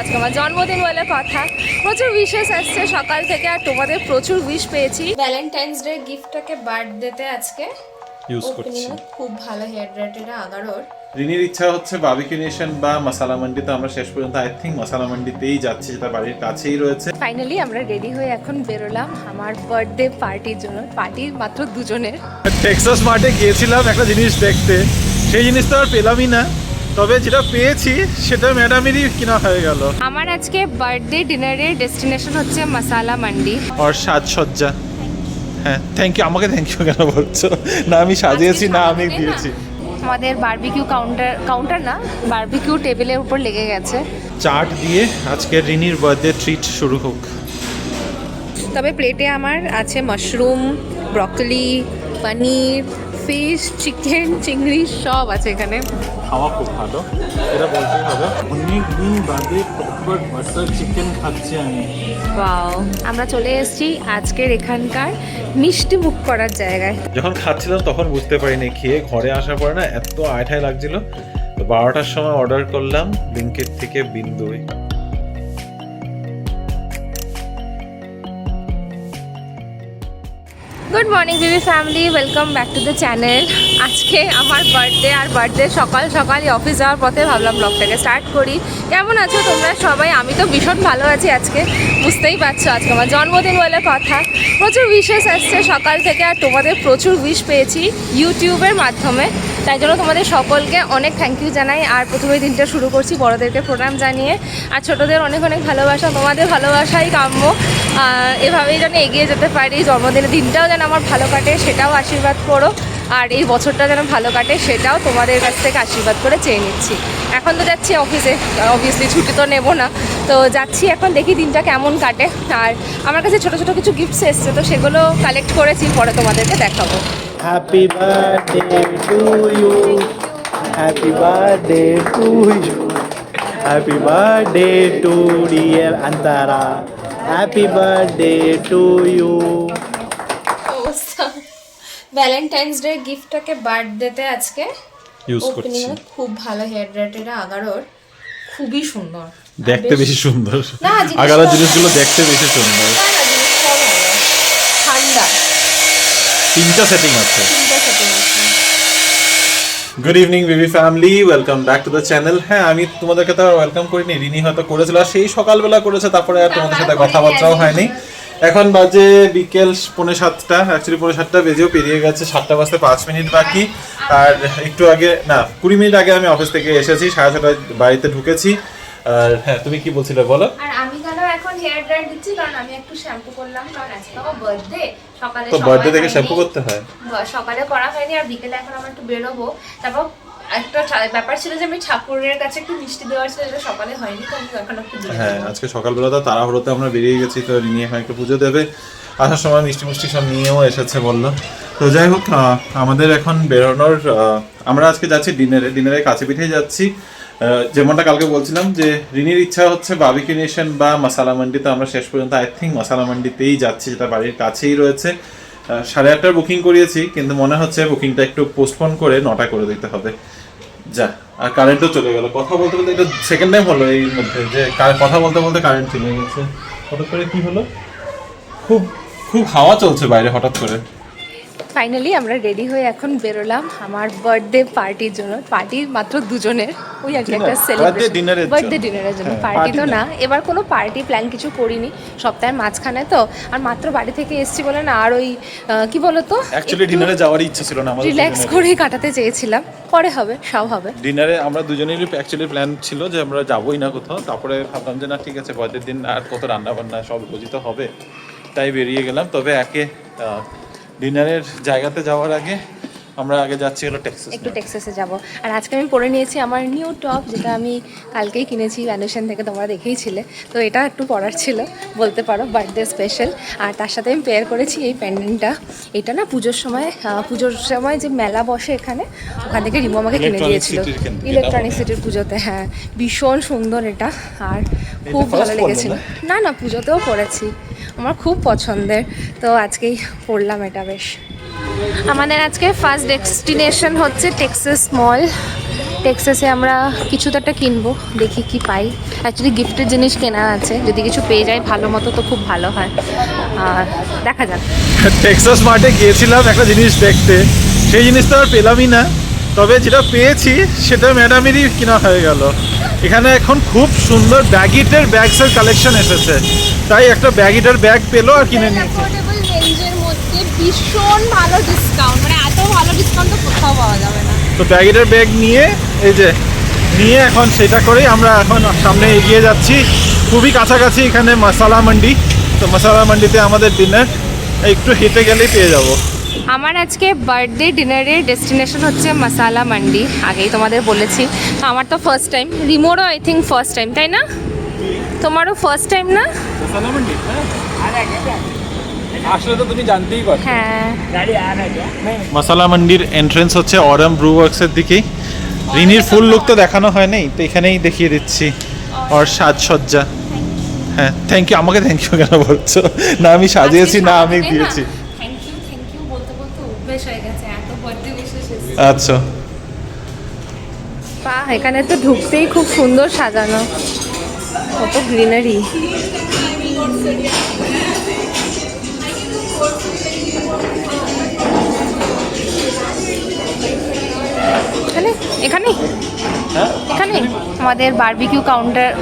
আজকে আমার জন্মদিন বলে কথা, প্রচুর উইশেস আসছে সকাল থেকে আর তোমাদের প্রচুর উইশ পেয়েছি। ভ্যালেন্টাইন্স ডে গিফটটাকে বার্থডেতে আজকে ইউজ করছি। খুব ভালো হেয়ার ড্রায়ারটা আগারোর। রিনির ইচ্ছা হচ্ছে বারবিকিউ নেশন বা মশালা মান্ডিতে, আমরা শেষ পর্যন্ত আই থিঙ্ক মশালা মান্ডিতেই যাচ্ছি, যেটা বাড়ির কাছেই রয়েছে। ফাইনালি আমরা রেডি হয়ে এখন বেরোলাম আমার বার্থডে পার্টির জন্য। পার্টি মাত্র দুজনের। টেক্সাস মার্টে গিয়েছিলাম একটা জিনিস দেখতে, সেই জিনিস তো আর পেলামই না, তবে যেটা পেয়েছি সেটা ম্যাডামেরই কিনা হয়ে গেল। আমার আজকে বার্থডে ডিনারের ডেস্টিনেশন হচ্ছে মশালা মান্ডি আর সাজসজ্জা। হ্যাঁ, থ্যাংক ইউ। আমাকে থ্যাংক ইউ কেন বলছো? না আমি সাজিয়েছি, না আমি দিয়েছি। আমাদের বারবিকিউ কাউন্টার না, বারবিকিউ টেবিলের উপর লেগে গেছে। চাট দিয়ে আজকে রিনির বার্থডে ট্রিট শুরু হোক। তবে প্লেটে আমার আছে মাশরুম, ব্রকলি, পনির, ফিশ, চিকেন, চিংড়ি সব আছে এখানে। খাওয়া খুব ভালো, এটা বলতেই হবে। অনেক দিন বাদে প্রপার বাটার চিকেন খাচ্ছি আমি। ওয়াও, আমরা চলে এসেছি আজকের এখানকার মিষ্টি মুখ করার জায়গায়। যখন খাচ্ছিলাম তখন বুঝতে পারিনি, খেয়ে ঘরে আসার পরে না এত আঠায় লাগছিল, তো 12টার সময় অর্ডার করলাম ব্লিঙ্কিট থেকে বিন্দু। Good morning Bibi family, welcome back to the channel. আজকে আমার বার্থডে, আর বার্থডে সকাল সকালই অফিস যাওয়ার পথে ভাবলাম ব্লগটাকে স্টার্ট করি। কেমন আছো তোমরা সবাই? আমি তো ভীষণ ভালো আছি আজকে, বুঝতেই পারছো আজকে আমার জন্মদিন বলে কথা। প্রচুর উইশেস আসছে সকাল থেকে আর তোমাদের প্রচুর উইশ পেয়েছি ইউটিউবের মাধ্যমে, তাই জন্য তোমাদের সকলকে অনেক থ্যাংক ইউ জানাই। আর প্রথমে দিনটা শুরু করছি বড়োদেরকে প্রণাম জানিয়ে, আর ছোটোদের অনেক অনেক ভালোবাসা। তোমাদের ভালোবাসাই কাম্য, এভাবেই যেন এগিয়ে যেতে পারি। জন্মদিনের দিনটাও যেন আমার ভালো কাটে সেটাও আশীর্বাদ করো, আর এই বছরটা যেন ভালো কাটে সেটাও তোমাদের কাছ থেকে আশীর্বাদ করে চেয়ে নিচ্ছি। এখন তো যাচ্ছি অফিসে, অবভিয়াসলি ছুটি তো নেবো না, তো যাচ্ছি এখন, দেখি দিনটা কেমন কাটে। আর আমার কাছে ছোটো ছোটো কিছু গিফটস এসছে, তো সেগুলো কালেক্ট করেছি, পরে তোমাদেরকে দেখাবো। Happy birthday to you. Happy birthday to you. Happy birthday to dear Antara. Happy birthday to you. Valentine's day গিফটটাকে বার্থডেতে আজকে ইউজ করছি। খুব ভালো হেয়ার ড্রায়ারটা আগারোর, খুবই সুন্দর, দেখতে বেশি সুন্দর। না, আগারা জিনিসগুলো দেখতে বেশি সুন্দর। ঠান্ডা, তিনটা সেটিং আছে। তিনটা সেটিং আছে। Good evening baby family, welcome back to the channel. হ্যাঁ, আমি তোমাদেরকে তো ওয়েলকাম করিনি, রিনি হয়তো করেছিল, আর সেই সকালবেলা করেছে, তারপরে আর তোমাদের সাথে কথাবার্তাও হয়নি। এখন বাজে বিকেল 6:45, অ্যাকচুয়ালি 7:45 বেজেও পেরিয়ে গেছে, 7টা বাজতে 5 মিনিট বাকি। আর একটু আগে না 20 মিনিট আগে আমি অফিস থেকে এসেছি, 6:30টায় বাড়িতে ঢুকেছি। আর হ্যাঁ, তুমি কি বলছিলে বলো? আর আমি কেন এখন হেয়ার ড্রায়ার দিচ্ছি, কারণ আমি একটু শ্যাম্পু করলাম, কারণ আজকে আমার বার্থডে। সকালে তো বার্থডে থেকে শ্যাম্পু করতে হয়? সকালে করা হয়নি, আর বিকেলে এখন আমরা একটু বেরোবো। তারপর একটা ব্যাপার ছিল যে আমি ঠাকুরের কাছে একটু মিষ্টি দেওয়ার ছিল, যেটা সকালে হয়নি, তো আমি এখন একটু দিয়ে হ্যাঁ, দেবো। আজকে সকালবেলা তো তাড়াহুড়োতে আমরা বেরিয়ে গেছি, তো রিনি এখন একটু পুজো দেবে, আসার সময় মিষ্টি মিষ্টি সব নিয়েও এসেছে বললো। তো যাই হোক, আমাদের এখন বেরোনোর, আমরা আজকে যাচ্ছি ডিনারে কাছে পিঠেই যাচ্ছি। যেমনটা কালকে বলছিলাম যে রিনির ইচ্ছা হচ্ছে বারবিকিউ নেশন বা মশালা মান্ডিতে, আমরা শেষ পর্যন্ত আই থিঙ্ক মশালা মান্ডিতেই যাচ্ছি, যেটা বাড়ির কাছেই রয়েছে। 8:30টার বুকিং করিয়েছি, কিন্তু মনে হচ্ছে বুকিংটা একটু পোস্টপোন করে 9টা করে দিতে হবে। যা, আর কারেন্টও চলে গেল। কথা বলতে বলতে এটা সেকেন্ড টাইম হলো এই মধ্যে যে কথা বলতে বলতে কারেন্ট চলে গেছে। হঠাৎ করে কি হলো, খুব খুব হাওয়া চলছে বাইরে হঠাৎ করে। ফাইনালি আমরা রেডি হয়ে এখন বেরোলাম আমার বার্থডে পার্টির জন্য। পার্টি মাত্র দুজনের, ওই আর কি একটা সেলিব্রেশন, বার্থডে ডিনারের জন্য। পার্টি তো না, এবার কোনো পার্টি প্ল্যান কিছু করিনি, সপ্তাহের মাঝখানে তো, আর মাত্র বাড়ি থেকে এসেছি বলে না, আর ওই কি বলতো, অ্যাকচুয়ালি ডিনারে যাওয়ারই ইচ্ছা ছিল না আমাদের, রিল্যাক্স করে কাটাতে চেয়েছিলাম, পরে হবে, সব হবে। ডিনারে আমরা দুজনেরই অ্যাকচুয়ালি প্ল্যান ছিল যে আমরা যাবোই না কোথাও, তারপরে ভাবলাম যে না ঠিক আছে, বার্থডের দিন আর কত রান্না বান্না সব রোজই তো হবে, তাই বেরিয়ে গেলাম। তবে ডিনারের জায়গাতে যাওয়ার আগে আমরা আগে যাচ্ছি হলো টেক্সাস, একটু টেক্সাসে যাব। আর আজকে আমি পরে নিয়েছি আমার নিউ টপ, যেটা আমি কালকেই কিনেছি ভ্যানুশন থেকে, তোমরা দেখেইছিলে, তো এটা একটু পরার ছিল বলতে পারো, বার্থডে স্পেশাল। আর তার সাথে আমি পেয়ার করেছি এই প্যান্ডেন্টটা। এটা না পুজোর সময় যে মেলা বসে এখানে, ওখান থেকে রিমো আমাকে কিনে দিয়েছিল ইলেকট্রনিক সিটির পুজোতে। হ্যাঁ, ভীষণ সুন্দর এটা, আর খুব ভালো লেগেছিল। না না, পুজোতেও পরেছি, আমার খুব পছন্দের, তো আজকেই পরলাম এটা বেশ। আমাদের আজকে ফার্স্ট ডেস্টিনেশন হচ্ছে টেক্সাস মল। টেক্সাসে আমরা কিছু তো একটা কিনবো, দেখি কি পাই। অ্যাকচুয়ালি গিফটের জিনিস কেনা আছে, যদি কিছু পেয়ে যায় ভালো মতো তো খুব ভালো হয়। আর দেখা যাক। টেক্সাস মার্টে গিয়েছিলাম একটা জিনিস দেখতে, সেই জিনিস তো আর পেলামই না, তবে যেটা পেয়েছি সেটা ম্যাডামেরই কিনা হয়ে গেল। এখানে এখন খুব সুন্দর ব্যাগিটের ব্যাগসের কালেকশন এসেছে, তাই একটা ব্যাগিটের ব্যাগ পেলো আর কিনে নিয়েছি। অ্যাফোর্ডেবল রেঞ্জের মধ্যে ভীষণ ভালো ডিসকাউন্ট, মানে এত ভালো ডিসকাউন্ট তো কোথাও পাওয়া যাবে না। তো ব্যাগিটের ব্যাগ নিয়ে এই যে নিয়ে এখন সেটা করেই আমরা এখন সামনে এগিয়ে যাচ্ছি। খুবই কাছাকাছি এখানে মশালা মান্ডি, তো মশালা মান্ডিতে আমাদের ডিনার একটু হেঁটে গেলেই পেয়ে যাব। আমার আজকে বার্থডে ডিনারের ডেস্টিনেশন হচ্ছে মশালা মান্ডি, আগেই তোমাদের বলেছি। তো আমার তো ফার্স্ট টাইম, রিমোরও আই থিঙ্ক ফার্স্ট টাইম, তাই না? তোমারও ফার্স্ট টাইম না? আসলে তো তুমি জানতেই পারো। হ্যাঁ, মশালা মান্ডির এন্ট্রেন্স হচ্ছে অরম ব্রু ওয়ার্কসের দিকেই। রিনির ফুল লুক তো দেখানো হয় নাই, তো এখানেই দেখিয়ে দিচ্ছি ওর সাজসজ্জা। হ্যাঁ, থ্যাংক ইউ। আমাকে থ্যাংক ইউ কেন বলছো? না আমি সাজিয়েছি, না আমি দিয়েছি। থ্যাংক ইউ বলতে বলতে অভ্যেস হয়ে গেছে, এত বার্থডে উইশেস। আচ্ছা, বাহ, এখানে তো ঢুকতেই খুব সুন্দর সাজানো, কত গ্রিনারি। এখানে এখানে এখানে আমাদের বারবিকিউ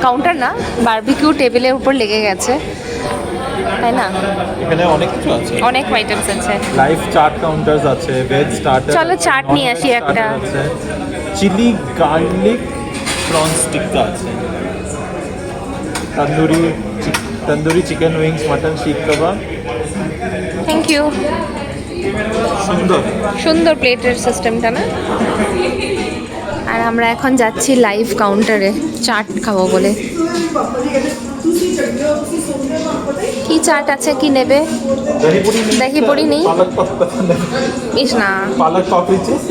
কাউন্টার না, বারবিকিউ টেবিলের উপর লেগে গেছে, তাই না? এখানে অনেক কিছু আছে, অনেক আইটেমস আছে। লাইভ চাট কাউন্টার্স আছে, ভেজ স্টার্টার। চলো চাট নিয়ে আসি একটা। চিলি গার্লিক প্রনস টিক্কা আছে, তন্দুরি চিকেন উইংস, মাটন শিক কাবাব। Thank you. সুন্দর সুন্দর প্লেটের সিস্টেমটা না? আর আমরা এখন যাচ্ছি লাইভ কাউন্টারে চাট খাবো বলে। কি চাট আছে, কি নেবে? দহি পুরি নেই? পালক পাত্তা ইস না, পালক পাপড়ি চিজ,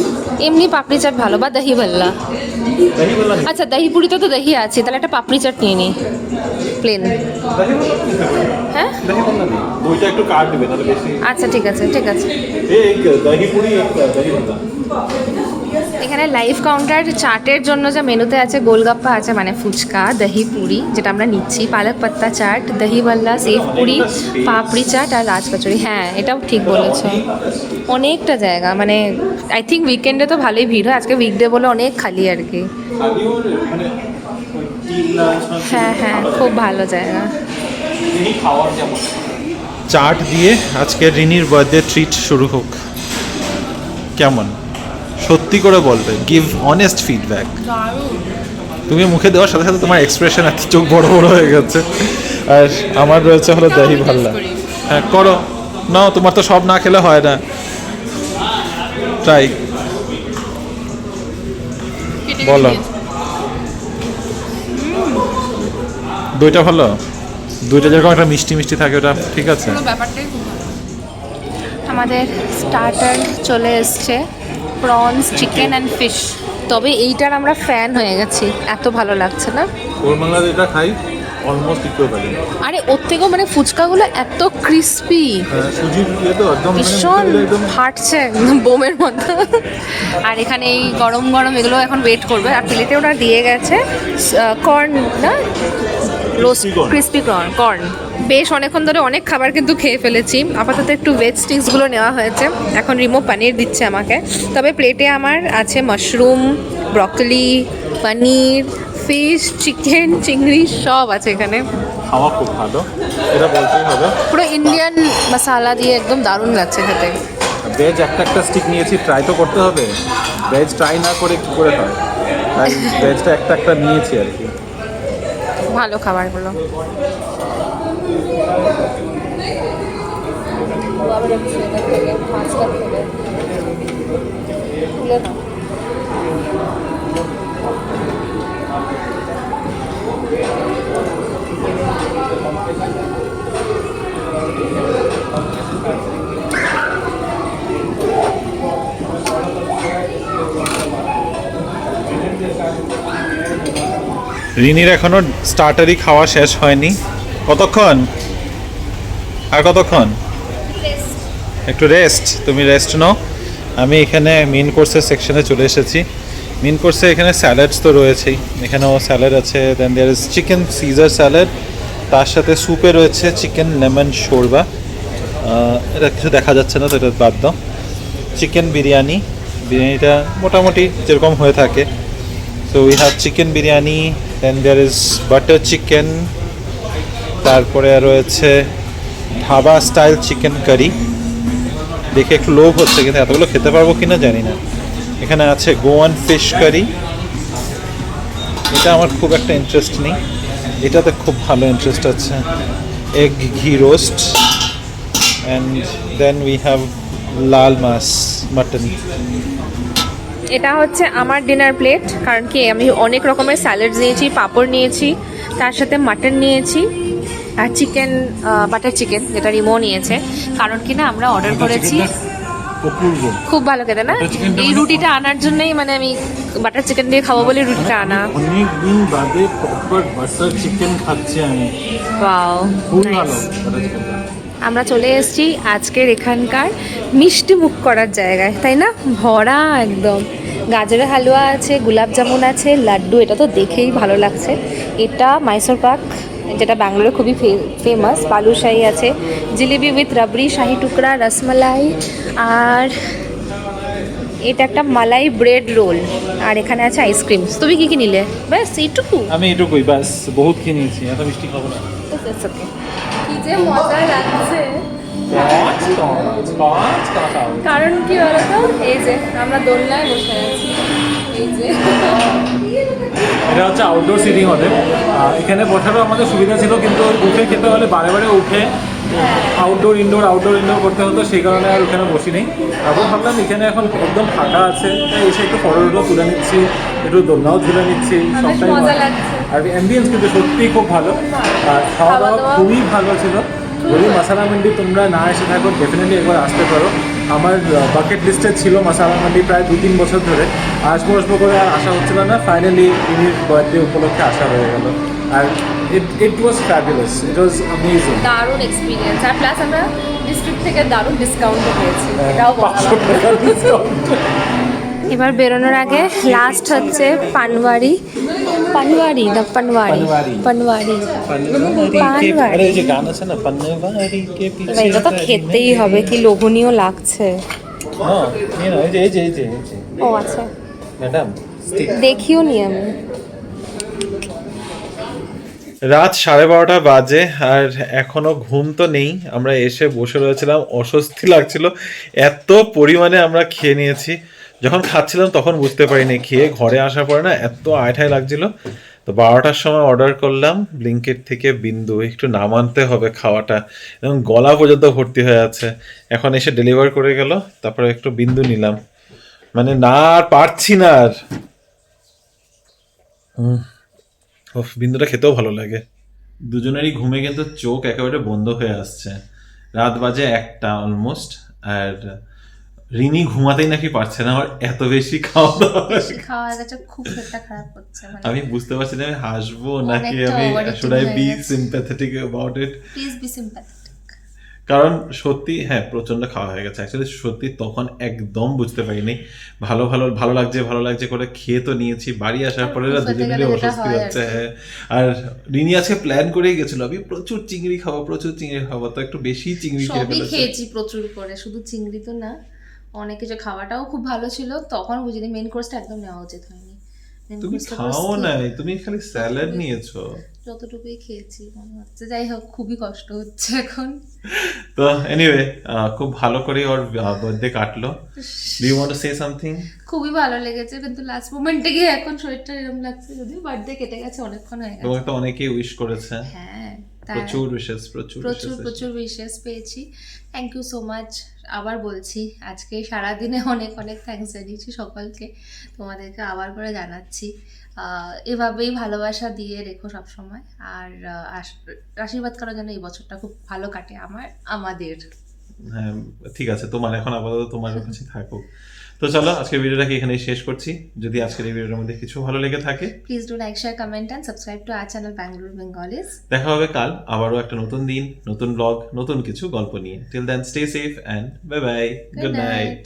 এমনি পাপড়ি চাট ভালো, বা দহি ভাল্লা। দহি বলা আচ্ছা, দহি পুরিতে তো দহি আছে, তাহলে একটা পাপড়ি চাট নিয়ে নিই প্লেন। হ্যাঁ, দহি বলা নেই, দুইটা একটু কাট দিবে তাহলে বেশি। আচ্ছা ঠিক আছে ঠিক আছে। এক দহি পুরি, এক দহি বলা। এখানে লাইভ কাউন্টার চাটের জন্য যা মেনুতে আছে, গোলগাপ্পা আছে মানে ফুচকা, দহি পুরি যেটা আমরা নিচ্ছি, পালক পাত্তা চাট, দহি বাল্লা, সেভ পুরি, পাপড়ি চাট আর রাজ কচুরি। হ্যাঁ, এটাও ঠিক বলেছো, অনেকটা জায়গা। মানে আই থিঙ্ক উইকেন্ডে তো ভালোই ভিড় হয়, আজকে উইকডে বলে অনেক খালি আর কি। হ্যাঁ হ্যাঁ, খুব ভালো জায়গা। চাট দিয়ে আজকে রিনির বার্থডে ট্রিট শুরু হোক। কেমন, সত্যি করে বলবে, গিভ অনেস্ট ফিডব্যাক। তুমি মুখে দেওয়ার সাথে সাথে তোমার এক্সপ্রেশন এত চোখ বড় বড় হয়ে গেছে। আর আমার রয়েছে হলো দহি ভাল্লা। হ্যাঁ করো, নাও, তোমার তো সব না খেলে হয় না। ট্রাই, বলো। দুইটা ভালো, দুইটা যেরকম একটা মিষ্টি মিষ্টি থাকে ওটা ঠিক আছে। আমাদের স্টার্টার চলে এসছে, প্রনস, চিকেন অ্যান্ড ফিশ। তবে এইটার আমরা ফ্যান হয়ে গেছি, এত ভালো লাগছে না? ওর বাংলা যেটা খাই অলমোস্ট ইকুইভ্যালেন্ট। আরে ওর থেকেও মানে ফুচকাগুলো এত ক্রিস্পি, সুজির ইয়ে তো একদম ভীষণ ফাটছে একদম বোমের মতো। আর এখানে এই গরম গরম এগুলো এখন ওয়েট করবে। আর প্লেটে ওরা দিয়ে গেছে কর্ন, না রোস্ট ক্রিস্পি কর্ন। বেশ অনেকক্ষণ ধরে অনেক খাবার কিন্তু খেয়ে ফেলেছি, আপাতত একটু ভেজ স্টিক্সগুলো নেওয়া হয়েছে। এখন রিমো পানির দিচ্ছে আমাকে। তবে প্লেটে আমার আছে মাশরুম, ব্রকলি, পনির, ফিশ, চিকেন, চিংড়ি সব আছে এখানে। খাওয়া খুব ভালো, এটা বলতেই হবে। পুরো ইন্ডিয়ান মশালা দিয়ে একদম দারুণ লাগছে খেতে। ভেজ একটা স্টিক নিয়েছি, ট্রাই তো করতে হবে। ভেজ ট্রাই না করে কী করে হয়, তাই ভেজটা একটা নিয়েছি আর কি। ভালো খাবারগুলো। রিনির এখনো স্টার্টারই খাওয়া শেষ হয়নি। কতক্ষণ আর কতক্ষণ? একটু রেস্ট, তুমি রেস্ট নাও। আমি এখানে মেইন কোর্সের সেকশনে চলে এসেছি। মেন কোর্সে এখানে স্যালাডস তো রয়েছেই, এখানেও স্যালাড আছে, then there is chicken caesar salad, তার সাথে স্যুপে রয়েছে চিকেন লেমন শোরবা, এটা কিছু দেখা যাচ্ছে না তো এটা বাদ দাও। চিকেন বিরিয়ানি, বিরিয়ানিটা মোটামুটি যেরকম হয়ে থাকে। So we have chicken biryani, then there is butter chicken, তারপরে রয়েছে ধাবা স্টাইল চিকেন কারি। দেখে একটু লোভ হচ্ছে, কিন্তু এতগুলো খেতে পারবো কিনা জানি না। এখানে আছে গোয়ান ফিশ কারি, এটা আমার খুব একটা ইন্টারেস্ট নেই, এটাতে খুব ভালো ইন্টারেস্ট আছে। Egg ghee roast, and then we have লাল মাছ মাটন। এটা হচ্ছে আমার ডিনার প্লেট, কারণ কি আমি অনেক রকমের স্যালাড নিয়েছি, পাঁপড় নিয়েছি, তার সাথে মাটন নিয়েছি আর চিকেন, বাটার চিকেন যেটা রিমো নিয়েছে। কারণ কি না আমরা অর্ডার করেছি, খুব ভালো খেতে না? এই রুটিটা আনার জন্যই মানে আমি বাটার চিকেন দিয়ে খাবো বলে রুটিটা আনা। অনেক দিন বাদে প্রপার বাটার চিকেন খাচ্ছি আমি, ওয়াও, খুব ভালো বাটার চিকেন। আমরা চলে এসেছি আজকের এখানকার মিষ্টি মুখ করার জায়গায়, তাই না? ভরা একদম, গাজরের হালুয়া আছে, গোলাপ জামুন আছে, লাড্ডু, এটা তো দেখেই ভালো লাগছে। এটা মাইসোর পাক, যেটা ব্যাঙ্গালোরে খুবই ফেমাস, বালুশাহি আছে, জিলিপি উইথ রাবড়ি, শাহি টুকরা, রসমালাই, আর এটা একটা মালাই ব্রেড রোল, আর এখানে আছে আইসক্রিম। তুমি কি কি নিলে? ব্যাস এইটুকু? আমি এটুকুই, ব্যাস বহুত খেয়ে নিয়েছি, এত মিষ্টি খাবো না। কি যে মজা লাগছে, কারণ কি বলতো, এই যে আমরা দোলনায় বসে আছি, এই যে এটা হচ্ছে আউটডোর সিটিং ওদের, এখানে বসারও আমাদের সুবিধা ছিল, কিন্তু উঠে খেতে হলে বারে বারে উঠে আউটডোর ইনডোর করতে হতো, সেই কারণে আর ওখানে বসি নেই। তারপর ভাবলাম এখানে এখন একদম ফাঁকা আছে, তাই এসে একটু ফটোটা তুলে নিচ্ছি, একটু দোলনাও তুলে নিচ্ছি, সবটাই মজা লাগছে। আর অ্যাম্বিয়েন্স কিন্তু সত্যিই খুব ভালো, আর খাওয়া দাওয়া খুবই ভালো ছিল। যদি মাসালা মান্ডি তোমরা না এসে থাকো, ডেফিনেটলি একবার আসতে পারো। আমার বাকেট লিস্টে ছিল মাসালা মান্ডি প্রায় 2-3 বছর ধরে, আসবো করে আর আসা হচ্ছিল না, ফাইনালি ইনির বার্থডে উপলক্ষে আসা হয়ে গেল। আর ইট ওয়াজ ফ্যাবুলাস, ইট ওয়াজ অ্যামেজিং। দারুণ এক্সপিরিয়েন্স, আর প্লাস আমরা ডিস্ট্রিক্ট থেকে দারুণ ডিসকাউন্টও পেয়েছি, এটাও বলা 500 টাকা ডিসকাউন্ট। এবার বেরোনোর আগে লাস্ট হচ্ছে পানওয়ারি, পানওয়ারি না পানওয়ারি, পানওয়ারি, আরে এই যে গান আছে না, পানওয়ারি কে পিছে, এবার এটা তো খেতেই হবে, কি লোভনীয় লাগছে। হ্যাঁ এই যে ও আচ্ছা, ম্যাডাম দেখিও নি আমি। রাত 12:30 বাজে, আর এখনো ঘুম তো নেই। আমরা এসে বসে রয়েছিলাম, অস্বস্তি লাগছিল, এত পরিমাণে আমরা খেয়ে নিয়েছি। যখন খাচ্ছিলাম তখন বুঝতে পারিনি, খেয়ে ঘরে আসার পরে না এত আয়ঠাই লাগছিল। তো 12টার সময় অর্ডার করলাম ব্লিঙ্কিট থেকে বিন্দু, একটু নামানতে হবে খাওয়াটা, এবং গলা পর্যন্ত ভর্তি হয়ে আছে। এখন এসে ডেলিভার করে গেল, তারপরে একটু বিন্দু নিলাম, মানে না আর পারছি না আর। বিন্দুটা খেতেও ভালো লাগে। দুজনেরই ঘুমে কিন্তু চোখ একেবারে বন্ধ হয়ে আসছে, রাত বাজে 1টা অলমোস্ট। আর রিনি ঘুমাতেই নাকি পারছে না, আমার এত বেশি খাওয়া গেছে, খুব একটা খারাপ হচ্ছে, আমি বুঝতে পারছি না আমি হাসবো নাকি আমি should I be sympathetic about it. Please be sympathetic. কারণ সত্যি হ্যাঁ প্রচন্ড খাওয়া হয়ে গেছে অ্যাকচুয়ালি, সত্যি তখন একদম বুঝতে পারিনি। ভালো লাগছে করে খেয়ে তো নিয়েছি, বাড়ি আসার পরে দুজন মিলে অস্বস্তি হচ্ছে। হ্যাঁ, আর রিনি আজকে প্ল্যান করেই গেছিল আমি প্রচুর চিংড়ি খাবো, তো একটু বেশি চিংড়ি খেয়ে ফেলেছি। খেয়েছি প্রচুর করে, শুধু চিংড়ি তো না, অনেক কিছু। খাওয়াটাও খুব ভালো ছিল, তখন বুঝিনি মেন কোর্সটা একদম নেওয়া উচিত হয়নি। তুমি খাও নাই, তুমি খালি স্যালাড নিয়েছো। যতটুকুই খেয়েছি মনে হচ্ছে। যাই হোক, খুবই কষ্ট হচ্ছে এখন। তো এনিওয়ে, খুব ভালো করে ওর বার্থডে কাটলো। Do you want to say something? খুবই ভালো লেগেছে, কিন্তু লাস্ট মোমেন্টে গিয়ে এখন শরীরটা এরকম লাগছে, যদিও বার্থডে কেটে গেছে, অনেকক্ষণ হয়ে গেছে। তোমাকে তো অনেকেই উইশ করেছে। হ্যাঁ, প্রচুর উইশেস পেয়েছি। Thank you so much. আবার বলছি, আজকে সারাদিনে অনেক থ্যাঙ্কস জানিয়েছি সকলকে, তোমাদেরকে আবার করে জানাচ্ছি। এভাবেই ভালোবাসা দিয়ে রেখো সবসময়, আর আশীর্বাদ করার জন্য এই বছরটা খুব ভালো কাটে আমাদের। হ্যাঁ ঠিক আছে, তোমার এখন আপাতত তোমার কাছে থাকুক। তো চলো আজকের ভিডিওটাকে এখানেই শেষ করছি। যদি আজকের এই ভিডিওর মধ্যে কিছু ভালো লেগে থাকে, please do like, share, comment and subscribe to our channel Bangalore Bengalis. দেখা হবে কাল আবারও একটা নতুন দিন, নতুন ব্লগ, নতুন কিছু গল্প নিয়ে। Till then stay safe and bye bye, good night.